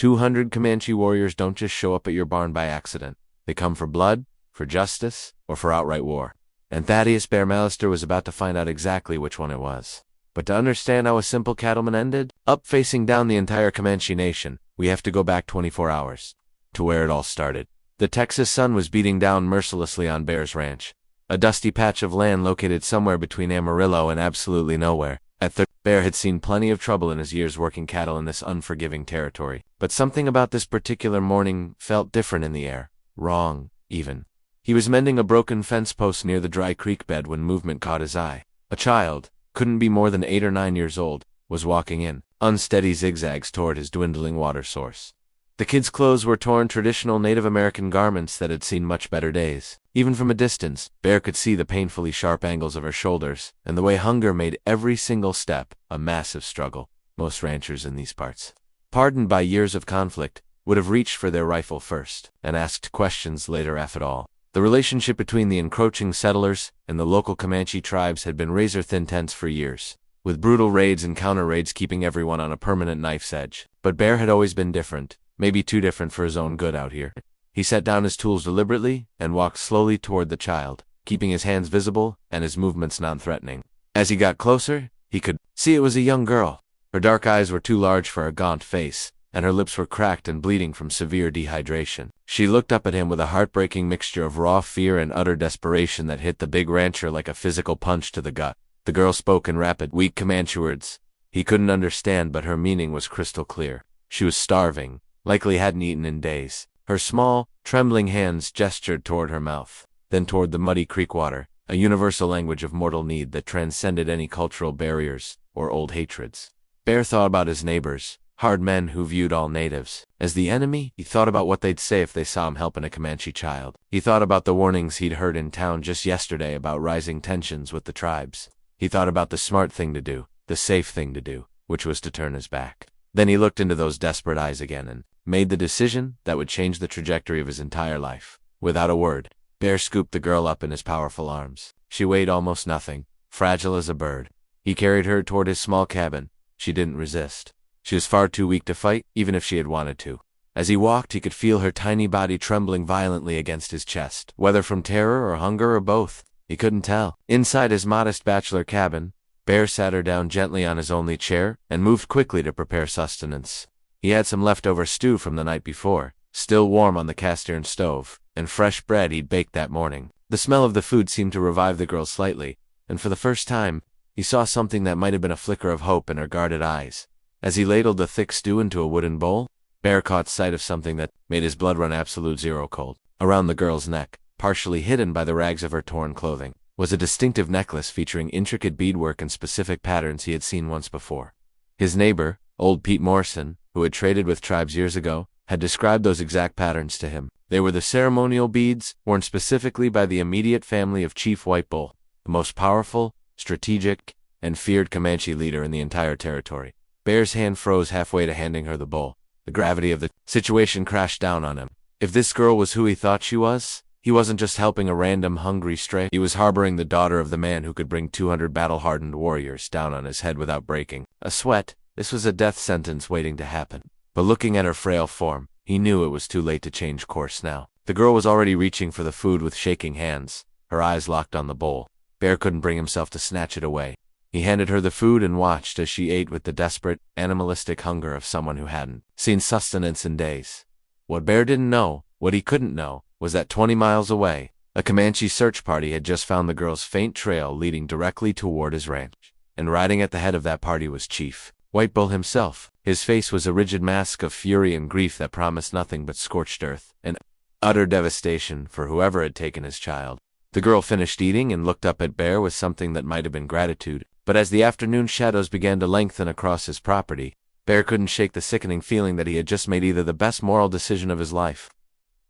200 Comanche warriors don't just show up at your barn by accident. They come for blood, for justice, or for outright war. And Thaddeus Bear Mallister was about to find out exactly which one it was. But to understand how a simple cattleman ended up facing down the entire Comanche nation, we have to go back 24 hours to where it all started. The Texas sun was beating down mercilessly on Bear's ranch, a dusty patch of land located somewhere between Amarillo and absolutely nowhere. At 30, Bear had seen plenty of trouble in his years working cattle in this unforgiving territory. But something about this particular morning felt different in the air. Wrong, even. He was mending a broken fence post near the dry creek bed when movement caught his eye. A child, couldn't be more than 8 or 9 years old, was walking in unsteady zigzags toward his dwindling water source. The kid's clothes were torn traditional Native American garments that had seen much better days. Even from a distance, Bear could see the painfully sharp angles of her shoulders, and the way hunger made every single step a massive struggle. Most ranchers in these parts, hardened by years of conflict, would have reached for their rifle first, and asked questions later if at all. The relationship between the encroaching settlers and the local Comanche tribes had been razor-thin tense for years, with brutal raids and counter-raids keeping everyone on a permanent knife's edge. But Bear had always been different, maybe too different for his own good out here. He set down his tools deliberately and walked slowly toward the child, keeping his hands visible and his movements non-threatening. As he got closer, he could see it was a young girl. Her dark eyes were too large for her gaunt face, and her lips were cracked and bleeding from severe dehydration. She looked up at him with a heartbreaking mixture of raw fear and utter desperation that hit the big rancher like a physical punch to the gut. The girl spoke in rapid, weak Comanche words. He couldn't understand, but her meaning was crystal clear. She was starving, likely hadn't eaten in days. Her small, trembling hands gestured toward her mouth, then toward the muddy creek water, a universal language of mortal need that transcended any cultural barriers or old hatreds. Bear thought about his neighbors, hard men who viewed all natives as the enemy. He thought about what they'd say if they saw him helping a Comanche child. He thought about the warnings he'd heard in town just yesterday about rising tensions with the tribes. He thought about the smart thing to do, the safe thing to do, which was to turn his back. Then he looked into those desperate eyes again and made the decision that would change the trajectory of his entire life. Without a word, Bear scooped the girl up in his powerful arms. She weighed almost nothing, fragile as a bird. He carried her toward his small cabin. She didn't resist. She was far too weak to fight, even if she had wanted to. As he walked, he could feel her tiny body trembling violently against his chest. Whether from terror or hunger or both, he couldn't tell. Inside his modest bachelor cabin, Bear sat her down gently on his only chair and moved quickly to prepare sustenance. He had some leftover stew from the night before, still warm on the cast-iron stove, and fresh bread he'd baked that morning. The smell of the food seemed to revive the girl slightly, and for the first time, he saw something that might have been a flicker of hope in her guarded eyes. As he ladled the thick stew into a wooden bowl, Bear caught sight of something that made his blood run absolute zero cold. Around the girl's neck, partially hidden by the rags of her torn clothing, was a distinctive necklace featuring intricate beadwork and specific patterns he had seen once before. His neighbor, old Pete Morrison, who had traded with tribes years ago, had described those exact patterns to him. They were the ceremonial beads worn specifically by the immediate family of Chief White Bull, the most powerful, strategic, and feared Comanche leader in the entire territory. Bear's hand froze halfway to handing her the bowl. The gravity of the situation crashed down on him. If this girl was who he thought she was, he wasn't just helping a random hungry stray. He was harboring the daughter of the man who could bring 200 battle-hardened warriors down on his head without breaking a sweat. This was a death sentence waiting to happen. But looking at her frail form, he knew it was too late to change course now. The girl was already reaching for the food with shaking hands, her eyes locked on the bowl. Bear couldn't bring himself to snatch it away. He handed her the food and watched as she ate with the desperate, animalistic hunger of someone who hadn't seen sustenance in days. What Bear didn't know, what he couldn't know, was that 20 miles away, a Comanche search party had just found the girl's faint trail leading directly toward his ranch. And riding at the head of that party was Chief White Bull himself. His face was a rigid mask of fury and grief that promised nothing but scorched earth and utter devastation for whoever had taken his child. The girl finished eating and looked up at Bear with something that might have been gratitude. But as the afternoon shadows began to lengthen across his property, Bear couldn't shake the sickening feeling that he had just made either the best moral decision of his life,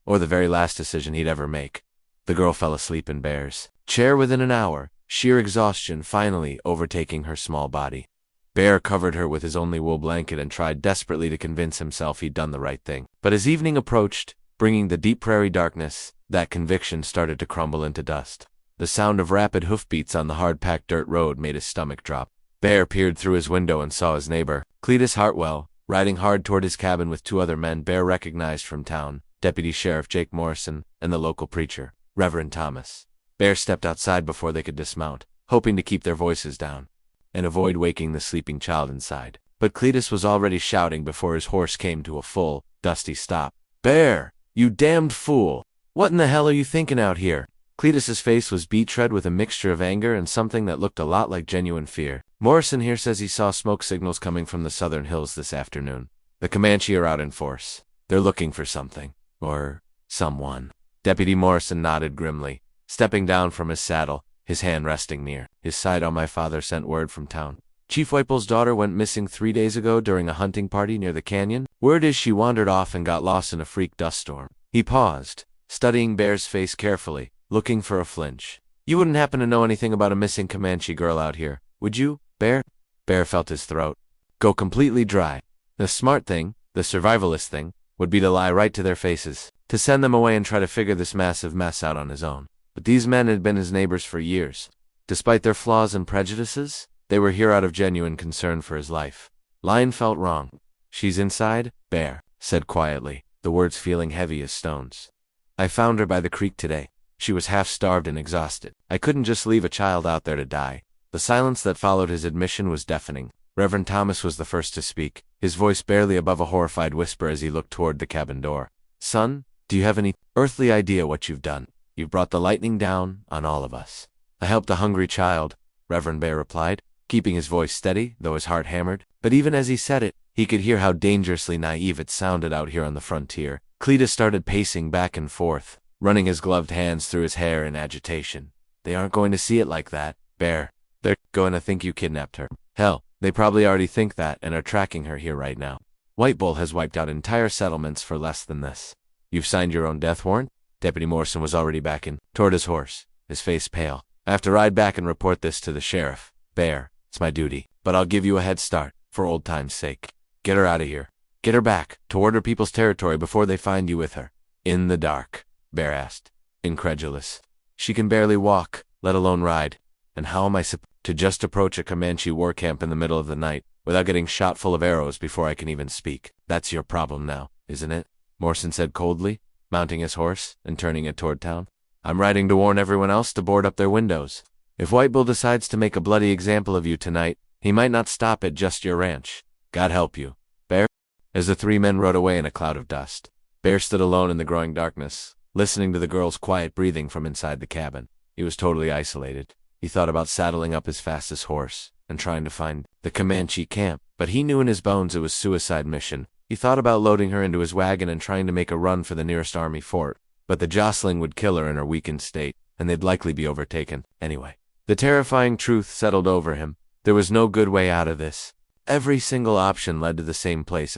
or the very last decision he'd ever make. The girl fell asleep in Bear's chair within an hour, sheer exhaustion finally overtaking her small body. Bear covered her with his only wool blanket and tried desperately to convince himself he'd done the right thing. But as evening approached, bringing the deep prairie darkness, that conviction started to crumble into dust. The sound of rapid hoofbeats on the hard-packed dirt road made his stomach drop. Bear peered through his window and saw his neighbor, Cletus Hartwell, Riding hard toward his cabin with two other men Bear recognized from town, Deputy Sheriff Jake Morrison and the local preacher, Reverend Thomas. Bear stepped outside before they could dismount, hoping to keep their voices down and avoid waking the sleeping child inside. But Cletus was already shouting before his horse came to a full, dusty stop. "Bear, you damned fool! What in the hell are you thinking out here?" Cletus's face was beet-red with a mixture of anger and something that looked a lot like genuine fear. "Morrison here says he saw smoke signals coming from the southern hills this afternoon. The Comanche are out in force. They're looking for something. Or someone." Deputy Morrison nodded grimly, stepping down from his saddle, his hand resting near his side. "My father sent word from town. Chief Whiteball's daughter went missing 3 days ago during a hunting party near the canyon. Word is she wandered off and got lost in a freak dust storm." He paused, studying Bear's face carefully, looking for a flinch. "You wouldn't happen to know anything about a missing Comanche girl out here, would you, Bear?" Bear felt his throat go completely dry. The smart thing, the survivalist thing, would be to lie right to their faces, to send them away and try to figure this massive mess out on his own. But these men had been his neighbors for years. Despite their flaws and prejudices, they were here out of genuine concern for his life. Lying felt wrong. "She's inside," Bear said quietly, the words feeling heavy as stones. "I found her by the creek today. She was half-starved and exhausted. I couldn't just leave a child out there to die." The silence that followed his admission was deafening. Reverend Thomas was the first to speak, his voice barely above a horrified whisper as he looked toward the cabin door. "Son, do you have any earthly idea what you've done? You've brought the lightning down on all of us." "I helped a hungry child," Reverend Bear replied, keeping his voice steady, though his heart hammered. But even as he said it, he could hear how dangerously naive it sounded out here on the frontier. Cletus started pacing back and forth, running his gloved hands through his hair in agitation. "They aren't going to see it like that, Bear. They're going to think you kidnapped her. Hell, they probably already think that and are tracking her here right now. White Bull has wiped out entire settlements for less than this." "You've signed your own death warrant?" Deputy Morrison was already backing toward his horse, his face pale. "I have to ride back and report this to the sheriff. Bear, it's my duty, but I'll give you a head start, for old time's sake. Get her out of here. Get her back, toward her people's territory before they find you with her." "In the dark?" Bear asked, incredulous. "She can barely walk, let alone ride. And how am I supposed to just approach a Comanche war camp in the middle of the night, without getting shot full of arrows before I can even speak? That's your problem now, isn't it?" Morrison said coldly, mounting his horse and turning it toward town. "I'm riding to warn everyone else to board up their windows. If White Bull decides to make a bloody example of you tonight, he might not stop at just your ranch. God help you, Bear." As the three men rode away in a cloud of dust, Bear stood alone in the growing darkness, listening to the girl's quiet breathing from inside the cabin. He was totally isolated. He thought about saddling up his fastest horse and trying to find the Comanche camp, but he knew in his bones it was suicide mission. He thought about loading her into his wagon and trying to make a run for the nearest army fort, but the jostling would kill her in her weakened state, and they'd likely be overtaken anyway. The terrifying truth settled over him. There was no good way out of this. Every single option led to the same place,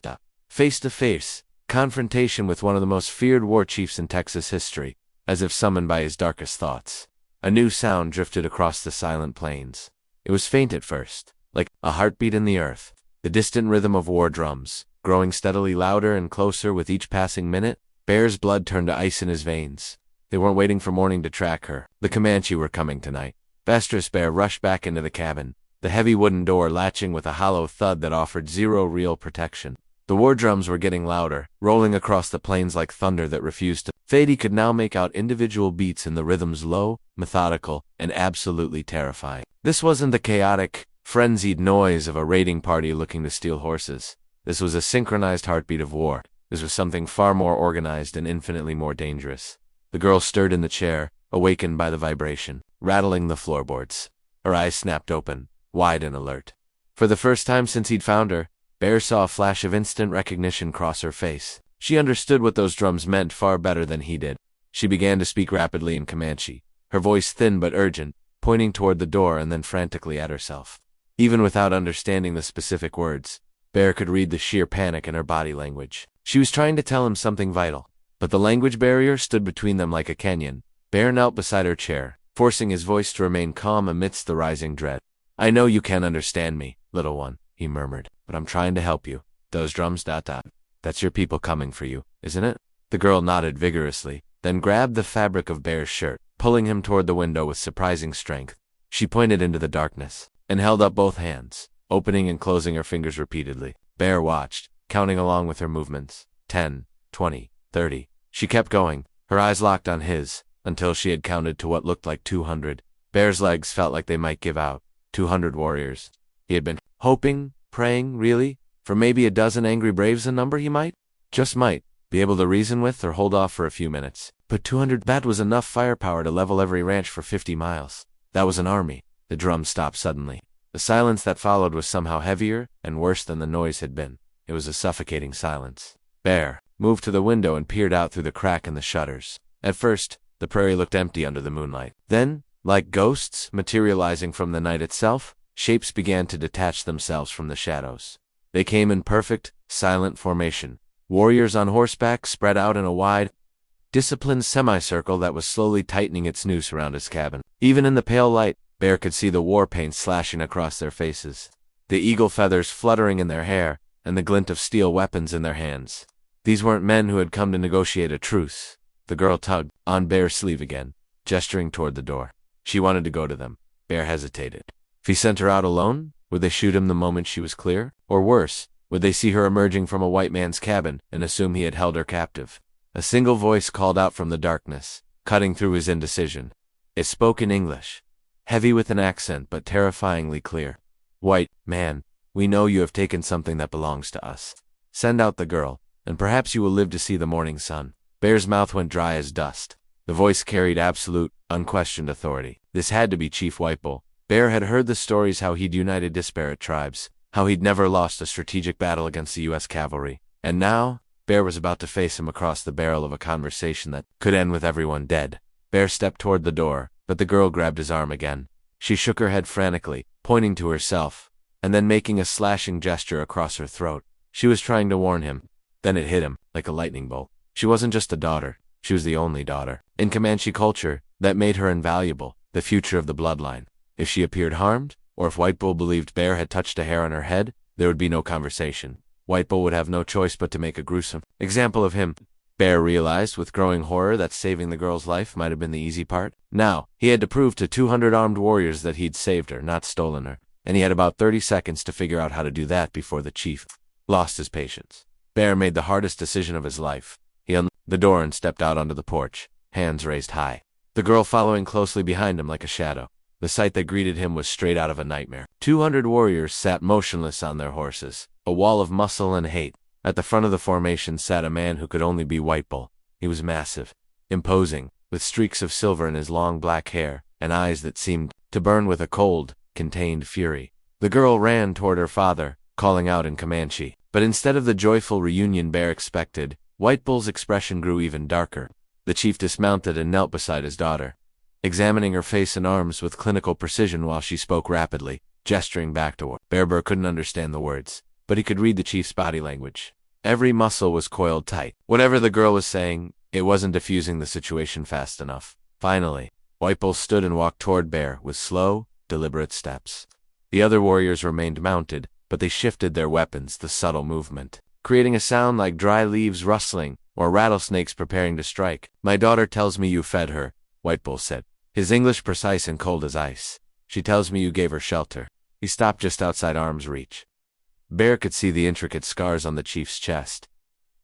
face-to-face confrontation with one of the most feared war chiefs in Texas history, as if summoned by his darkest thoughts. A new sound drifted across the silent plains. It was faint at first, like a heartbeat in the earth, the distant rhythm of war drums, growing steadily louder and closer with each passing minute. Bear's blood turned to ice in his veins. They weren't waiting for morning to track her. The Comanche were coming tonight. Bastress Bear rushed back into the cabin, the heavy wooden door latching with a hollow thud that offered zero real protection. The war drums were getting louder, rolling across the plains like thunder that refused to fade. He could now make out individual beats in the rhythms, low, methodical, and absolutely terrifying. This wasn't the chaotic, frenzied noise of a raiding party looking to steal horses. This was a synchronized heartbeat of war. This was something far more organized and infinitely more dangerous. The girl stirred in the chair, awakened by the vibration, rattling the floorboards. Her eyes snapped open, wide and alert. For the first time since he'd found her, Bear saw a flash of instant recognition cross her face. She understood what those drums meant far better than he did. She began to speak rapidly in Comanche, her voice thin but urgent, pointing toward the door and then frantically at herself. Even without understanding the specific words, Bear could read the sheer panic in her body language. She was trying to tell him something vital, but the language barrier stood between them like a canyon. Bear knelt beside her chair, forcing his voice to remain calm amidst the rising dread. "I know you can't understand me, little one," he murmured, "but I'm trying to help you. Those drums, that's your people coming for you, isn't it?" The girl nodded vigorously, then grabbed the fabric of Bear's shirt, pulling him toward the window with surprising strength. She pointed into the darkness and held up both hands, opening and closing her fingers repeatedly. Bear watched, counting along with her movements. 10, 20, 30. She kept going, her eyes locked on his, until she had counted to what looked like 200. Bear's legs felt like they might give out. 200 warriors. He had been hoping, praying, really, for maybe a dozen angry braves, a number he might, just might, be able to reason with or hold off for a few minutes. But 200, that was enough firepower to level every ranch for 50 miles. That was an army. The drum stopped suddenly. The silence that followed was somehow heavier and worse than the noise had been. It was a suffocating silence. Bear moved to the window and peered out through the crack in the shutters. At first, the prairie looked empty under the moonlight. Then, like ghosts materializing from the night itself, shapes began to detach themselves from the shadows. They came in perfect, silent formation. Warriors on horseback spread out in a wide, disciplined semicircle that was slowly tightening its noose around his cabin. Even in the pale light, Bear could see the war paint slashing across their faces, the eagle feathers fluttering in their hair, and the glint of steel weapons in their hands. These weren't men who had come to negotiate a truce. The girl tugged on Bear's sleeve again, gesturing toward the door. She wanted to go to them. Bear hesitated. If he sent her out alone, would they shoot him the moment she was clear? Or worse, would they see her emerging from a white man's cabin and assume he had held her captive? A single voice called out from the darkness, cutting through his indecision. It spoke in English, heavy with an accent but terrifyingly clear. "White man, we know you have taken something that belongs to us. Send out the girl, and perhaps you will live to see the morning sun." Bear's mouth went dry as dust. The voice carried absolute, unquestioned authority. This had to be Chief Whitebull. Bear had heard the stories how he'd united disparate tribes, how he'd never lost a strategic battle against the U.S. cavalry. And now, Bear was about to face him across the barrel of a conversation that could end with everyone dead. Bear stepped toward the door, but the girl grabbed his arm again. She shook her head frantically, pointing to herself, and then making a slashing gesture across her throat. She was trying to warn him. Then it hit him, like a lightning bolt. She wasn't just a daughter. She was the only daughter. In Comanche culture, that made her invaluable, the future of the bloodline. If she appeared harmed, or if Whitebull believed Bear had touched a hair on her head, there would be no conversation. Whitebull would have no choice but to make a gruesome example of him. Bear realized with growing horror that saving the girl's life might have been the easy part. Now, he had to prove to 200 armed warriors that he'd saved her, not stolen her, and he had about 30 seconds to figure out how to do that before the chief lost his patience. Bear made the hardest decision of his life. He unlocked the door and stepped out onto the porch, hands raised high, the girl following closely behind him like a shadow. The sight that greeted him was straight out of a nightmare. 200 warriors sat motionless on their horses, a wall of muscle and hate. At the front of the formation sat a man who could only be Whitebull. He was massive, imposing, with streaks of silver in his long black hair, and eyes that seemed to burn with a cold, contained fury. The girl ran toward her father, calling out in Comanche. But instead of the joyful reunion Bear expected, Whitebull's expression grew even darker. The chief dismounted and knelt beside his daughter, examining her face and arms with clinical precision while she spoke rapidly, gesturing back to her. Bear couldn't understand the words, but he could read the chief's body language. Every muscle was coiled tight. Whatever the girl was saying, it wasn't diffusing the situation fast enough. Finally, Whitebull stood and walked toward Bear with slow, deliberate steps. The other warriors remained mounted, but they shifted their weapons, the subtle movement, creating a sound like dry leaves rustling or rattlesnakes preparing to strike. "My daughter tells me you fed her," Whitebull said, his English precise and cold as ice. "She tells me you gave her shelter." He stopped just outside arm's reach. Bear could see the intricate scars on the chief's chest.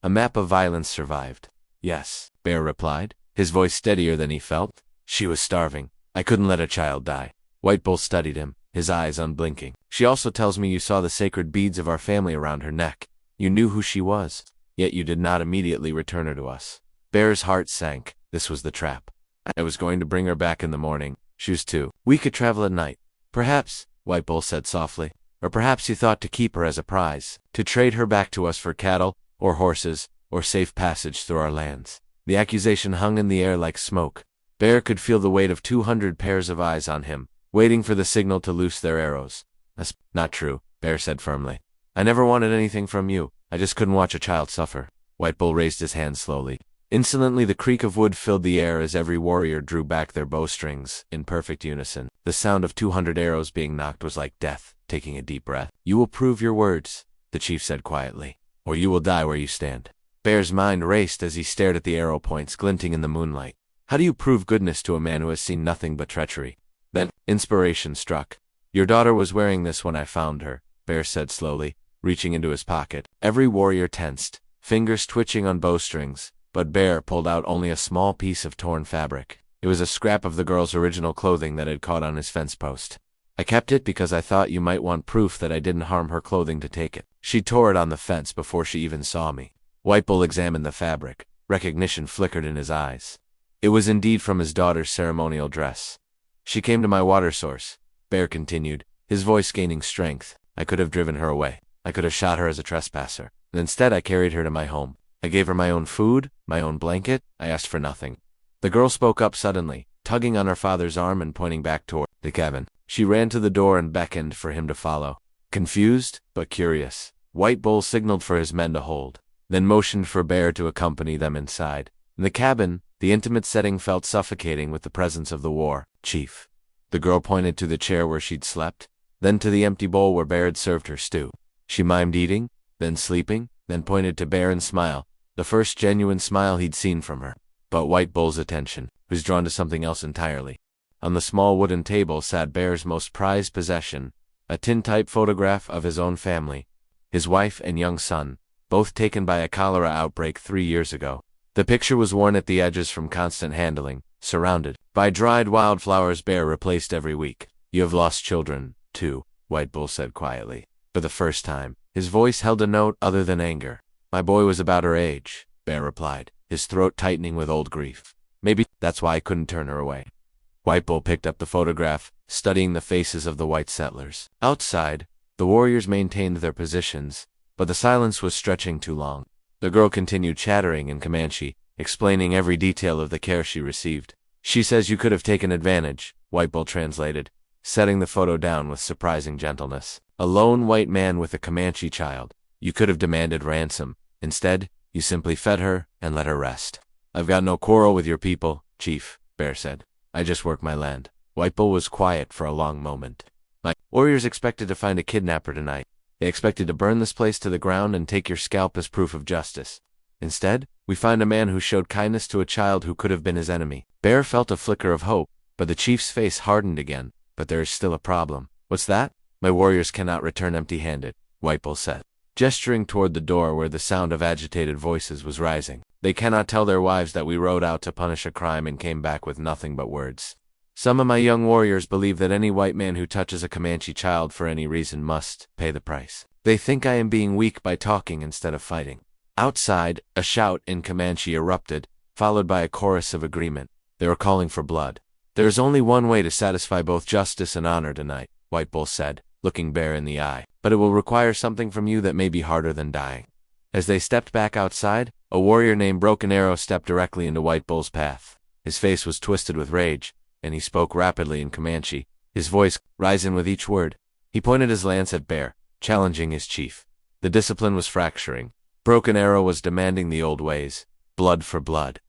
A map of violence survived. "Yes," Bear replied, his voice steadier than he felt. "She was starving. I couldn't let a child die." Whitebull studied him, his eyes unblinking. "She also tells me you saw the sacred beads of our family around her neck. You knew who she was, yet you did not immediately return her to us." Bear's heart sank. This was the trap. "I was going to bring her back in the morning. She was too. We could travel at night." "Perhaps," Whitebull said softly. "Or perhaps you thought to keep her as a prize, to trade her back to us for cattle, or horses, or safe passage through our lands." The accusation hung in the air like smoke. Bear could feel the weight of 200 pairs of eyes on him, waiting for the signal to loose their arrows. "That's not true," Bear said firmly. "I never wanted anything from you. I just couldn't watch a child suffer." Whitebull raised his hand slowly. Instantly the creak of wood filled the air as every warrior drew back their bowstrings, in perfect unison. The sound of 200 arrows being knocked was like death, taking a deep breath. "You will prove your words," the chief said quietly, "or you will die where you stand." Bear's mind raced as he stared at the arrow points glinting in the moonlight. How do you prove goodness to a man who has seen nothing but treachery? Then, inspiration struck. "Your daughter was wearing this when I found her," Bear said slowly. reaching into his pocket. Every warrior tensed, fingers twitching on bowstrings, but Bear pulled out only a small piece of torn fabric. It was a scrap of the girl's original clothing that had caught on his fence post. I kept it because I thought you might want proof that I didn't harm her clothing to take it. She tore it on the fence before she even saw me. White Bull examined the fabric. Recognition flickered in his eyes. It was indeed from his daughter's ceremonial dress. She came to my water source, Bear continued, his voice gaining strength. I could have driven her away. I could have shot her as a trespasser. And instead I carried her to my home. I gave her my own food, my own blanket. I asked for nothing. The girl spoke up suddenly, tugging on her father's arm and pointing back toward the cabin. She ran to the door and beckoned for him to follow. Confused, but curious, White Bull signaled for his men to hold, then motioned for Bear to accompany them inside. In the cabin, the intimate setting felt suffocating with the presence of the war chief. The girl pointed to the chair where she'd slept, then to the empty bowl where Bear had served her stew. She mimed eating, then sleeping, then pointed to Bear and smiled, the first genuine smile he'd seen from her. But White Bull's attention was drawn to something else entirely. On the small wooden table sat Bear's most prized possession, a tintype photograph of his own family, his wife and young son, both taken by a cholera outbreak 3 years ago. The picture was worn at the edges from constant handling, surrounded by dried wildflowers Bear replaced every week. You have lost children, too, White Bull said quietly. For the first time, his voice held a note other than anger. My boy was about her age, Bear replied, his throat tightening with old grief. Maybe that's why I couldn't turn her away. White Bull picked up the photograph, studying the faces of the white settlers. Outside, the warriors maintained their positions, but the silence was stretching too long. The girl continued chattering in Comanche, explaining every detail of the care she received. She says you could have taken advantage, White Bull translated, setting the photo down with surprising gentleness. A lone white man with a Comanche child. You could have demanded ransom. Instead, you simply fed her and let her rest. I've got no quarrel with your people, Chief, Bear said. I just work my land. White Bull was quiet for a long moment. My warriors expected to find a kidnapper tonight. They expected to burn this place to the ground and take your scalp as proof of justice. Instead, we find a man who showed kindness to a child who could have been his enemy. Bear felt a flicker of hope, but the chief's face hardened again. But there is still a problem. What's that? My warriors cannot return empty-handed, White Bull said, gesturing toward the door where the sound of agitated voices was rising. They cannot tell their wives that we rode out to punish a crime and came back with nothing but words. Some of my young warriors believe that any white man who touches a Comanche child for any reason must pay the price. They think I am being weak by talking instead of fighting. Outside, a shout in Comanche erupted, followed by a chorus of agreement. They were calling for blood. There is only one way to satisfy both justice and honor tonight, White Bull said, looking Bear in the eye. But it will require something from you that may be harder than dying. As they stepped back outside, a warrior named Broken Arrow stepped directly into White Bull's path. His face was twisted with rage, and he spoke rapidly in Comanche, his voice rising with each word. He pointed his lance at Bear, challenging his chief. The discipline was fracturing. Broken Arrow was demanding the old ways, blood for blood.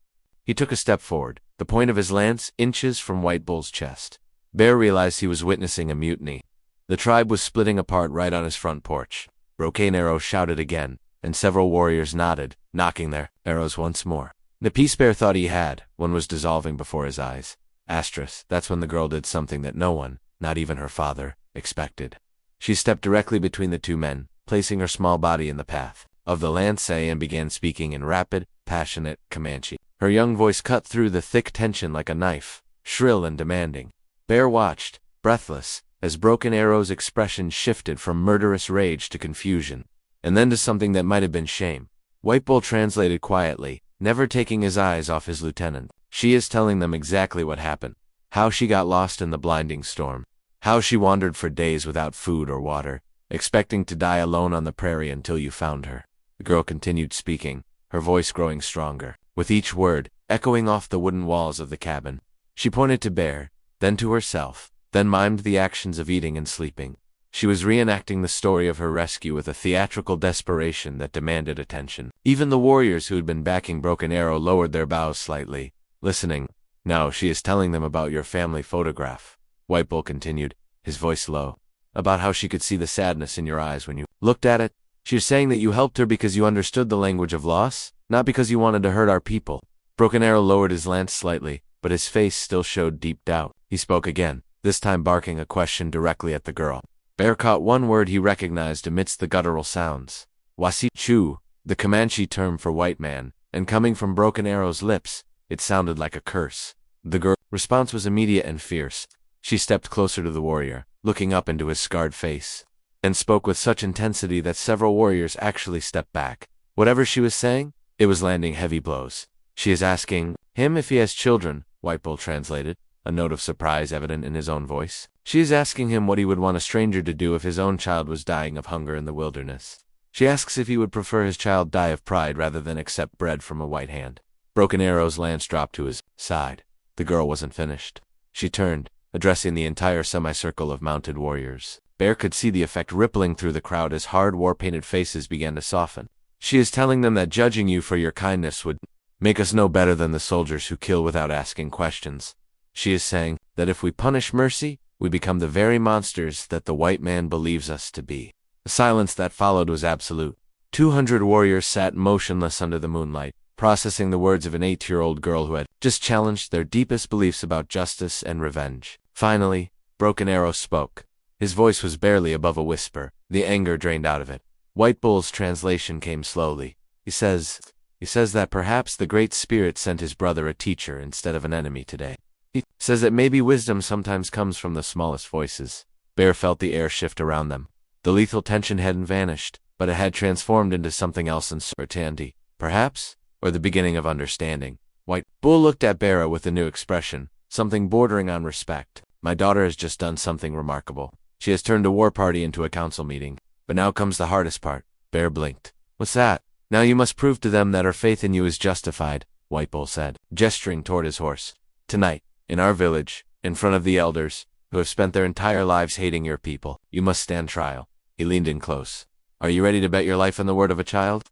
He took a step forward, the point of his lance inches from White Bull's chest. Bear realized he was witnessing a mutiny. The tribe was splitting apart right on his front porch. Broken Arrow shouted again, and several warriors nodded, knocking their arrows once more. The peace Bear thought he had, one was dissolving before his eyes. That's when the girl did something that no one, not even her father, expected. She stepped directly between the two men, placing her small body in the path of the lance and began speaking in rapid, passionate Comanche. Her young voice cut through the thick tension like a knife, shrill and demanding. Bear watched, breathless, as Broken Arrow's expression shifted from murderous rage to confusion, and then to something that might have been shame. White Bull translated quietly, never taking his eyes off his lieutenant. She is telling them exactly what happened. How she got lost in the blinding storm. How she wandered for days without food or water, expecting to die alone on the prairie until you found her. The girl continued speaking, her voice growing stronger, with each word echoing off the wooden walls of the cabin. She pointed to Bear, then to herself, then mimed the actions of eating and sleeping. She was reenacting the story of her rescue with a theatrical desperation that demanded attention. Even the warriors who had been backing Broken Arrow lowered their bows slightly, listening. Now she is telling them about your family photograph, White Bull continued, his voice low, about how she could see the sadness in your eyes when you looked at it. She is saying that you helped her because you understood the language of loss, not because you wanted to hurt our people. Broken Arrow lowered his lance slightly, but his face still showed deep doubt. He spoke again, this time barking a question directly at the girl. Bear caught one word he recognized amidst the guttural sounds. Wasi Chu, the Comanche term for white man, and coming from Broken Arrow's lips, it sounded like a curse. The girl's response was immediate and fierce. She stepped closer to the warrior, looking up into his scarred face, and spoke with such intensity that several warriors actually stepped back. Whatever she was saying, it was landing heavy blows. She is asking him if he has children, White Bull translated, a note of surprise evident in his own voice. She is asking him what he would want a stranger to do if his own child was dying of hunger in the wilderness. She asks if he would prefer his child die of pride rather than accept bread from a white hand. Broken Arrow's lance dropped to his side. The girl wasn't finished. She turned, addressing the entire semicircle of mounted warriors. Bear could see the effect rippling through the crowd as hard war-painted faces began to soften. She is telling them that judging you for your kindness would make us no better than the soldiers who kill without asking questions. She is saying that if we punish mercy, we become the very monsters that the white man believes us to be. The silence that followed was absolute. 200 warriors sat motionless under the moonlight, processing the words of an 8-year-old girl who had just challenged their deepest beliefs about justice and revenge. Finally, Broken Arrow spoke. His voice was barely above a whisper, the anger drained out of it. White Bull's translation came slowly. He says that perhaps the Great Spirit sent his brother a teacher instead of an enemy today. He says that maybe wisdom sometimes comes from the smallest voices. Bear felt the air shift around them. The lethal tension hadn't vanished, but it had transformed into something else uncertainty, perhaps, or the beginning of understanding. White Bull looked at Bear with a new expression, something bordering on respect. My daughter has just done something remarkable. She has turned a war party into a council meeting. But now comes the hardest part. Bear blinked. What's that? Now you must prove to them that our faith in you is justified, White Bull said, gesturing toward his horse. Tonight, in our village, in front of the elders, who have spent their entire lives hating your people, you must stand trial. He leaned in close. Are you ready to bet your life on the word of a child?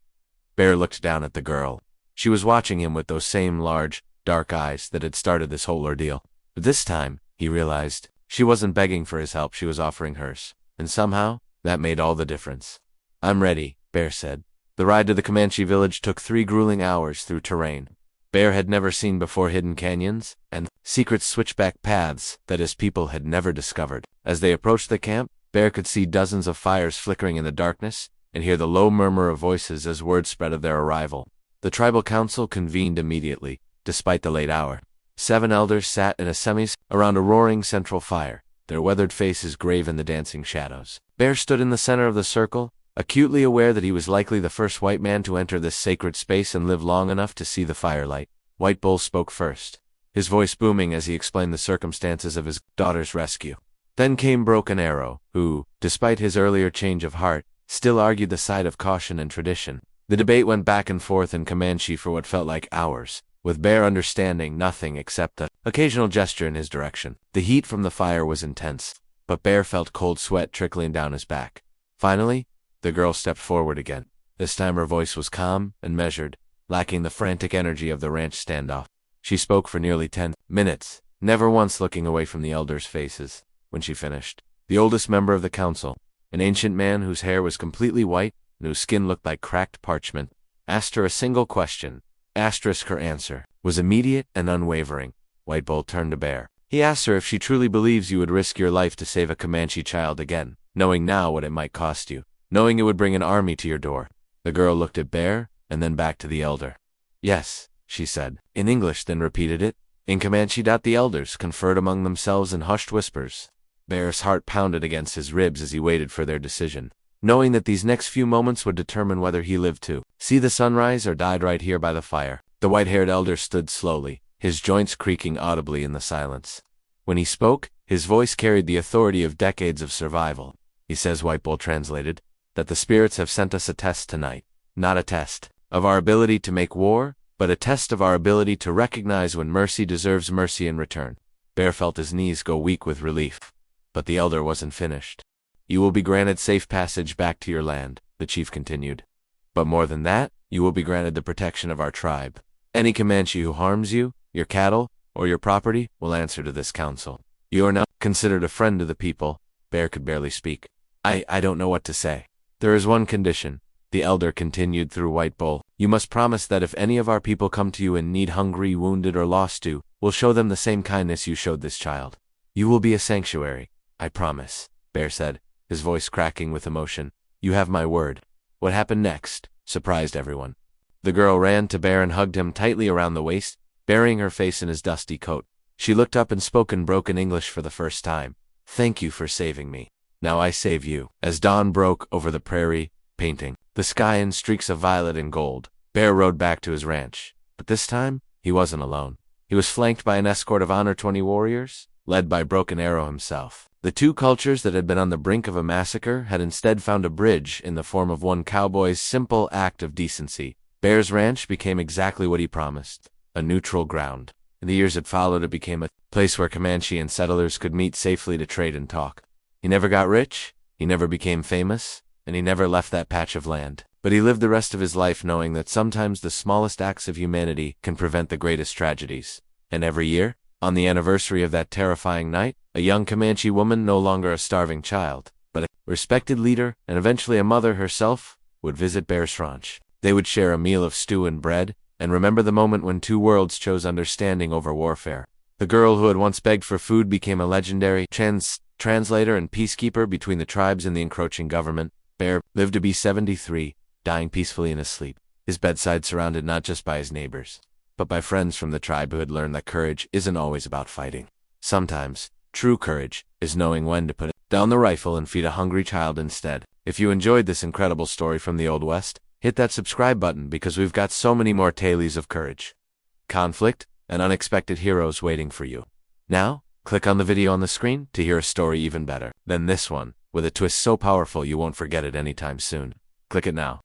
Bear looked down at the girl. She was watching him with those same large, dark eyes that had started this whole ordeal. But this time, he realized, she wasn't begging for his help, she was offering hers. And somehow, that made all the difference. I'm ready, Bear said. The ride to the Comanche village took 3 grueling hours through terrain. Bear had never seen before hidden canyons and secret switchback paths that his people had never discovered. As they approached the camp, Bear could see dozens of fires flickering in the darkness and hear the low murmur of voices as word spread of their arrival. The tribal council convened immediately, despite the late hour. 7 elders sat in a semicircle around a roaring central fire, their weathered faces grave in the dancing shadows. Bear stood in the center of the circle, acutely aware that he was likely the first white man to enter this sacred space and live long enough to see the firelight. White Bull spoke first, his voice booming as he explained the circumstances of his daughter's rescue. Then came Broken Arrow, who, despite his earlier change of heart, still argued the side of caution and tradition. The debate went back and forth in Comanche for what felt like hours, with Bear understanding nothing except an occasional gesture in his direction. The heat from the fire was intense, but Bear felt cold sweat trickling down his back. Finally, the girl stepped forward again. This time her voice was calm and measured, lacking the frantic energy of the ranch standoff. She spoke for nearly 10 minutes, never once looking away from the elders' faces. When she finished, the oldest member of the council, an ancient man whose hair was completely white and whose skin looked like cracked parchment, asked her a single question. Her answer was immediate and unwavering. White Bull turned to Bear. He asked her if she truly believes you would risk your life to save a Comanche child again, knowing now what it might cost you, knowing it would bring an army to your door. The girl looked at Bear and then back to the elder. Yes, she said, in English, then repeated it. In Comanche. The elders conferred among themselves in hushed whispers. Bear's heart pounded against his ribs as he waited for their decision, knowing that these next few moments would determine whether he lived to see the sunrise or died right here by the fire. The white-haired elder stood slowly, his joints creaking audibly in the silence. When he spoke, his voice carried the authority of decades of survival. He says, White Bull translated, that the spirits have sent us a test tonight. Not a test of our ability to make war, but a test of our ability to recognize when mercy deserves mercy in return. Bear felt his knees go weak with relief. But the elder wasn't finished. You will be granted safe passage back to your land, the chief continued. But more than that, you will be granted the protection of our tribe. Any Comanche who harms you, your cattle, or your property will answer to this council. You are now considered a friend to the people. Bear could barely speak. I don't know what to say. There is one condition, the elder continued through White Bull. You must promise that if any of our people come to you in need, hungry, wounded, or lost, you will show them the same kindness you showed this child. You will be a sanctuary. I promise, Bear said, his voice cracking with emotion. "You have my word." What happened next surprised everyone. The girl ran to Bear and hugged him tightly around the waist, burying her face in his dusty coat. She looked up and spoke in broken English for the first time. "Thank you for saving me. Now I save you." As dawn broke over the prairie, painting the sky in streaks of violet and gold, Bear rode back to his ranch. But this time, he wasn't alone. He was flanked by an escort of Honor 20 warriors, led by Broken Arrow himself. The two cultures that had been on the brink of a massacre had instead found a bridge in the form of one cowboy's simple act of decency. Bear's ranch became exactly what he promised, a neutral ground. In the years that followed, it became a place where Comanche and settlers could meet safely to trade and talk. He never got rich, he never became famous, and he never left that patch of land. But he lived the rest of his life knowing that sometimes the smallest acts of humanity can prevent the greatest tragedies. And every year, on the anniversary of that terrifying night, a young Comanche woman, no longer a starving child, but a respected leader and eventually a mother herself, would visit Bear's ranch. They would share a meal of stew and bread, and remember the moment when two worlds chose understanding over warfare. The girl who had once begged for food became a legendary translator and peacekeeper between the tribes and the encroaching government. Bear lived to be 73, dying peacefully in his sleep, his bedside surrounded not just by his neighbors, but by friends from the tribe who had learned that courage isn't always about fighting. Sometimes, true courage is knowing when to put down the rifle and feed a hungry child instead. If you enjoyed this incredible story from the Old West, hit that subscribe button because we've got so many more tales of courage, conflict, and unexpected heroes waiting for you. Now, click on the video on the screen to hear a story even better than this one, with a twist so powerful you won't forget it anytime soon. Click it now.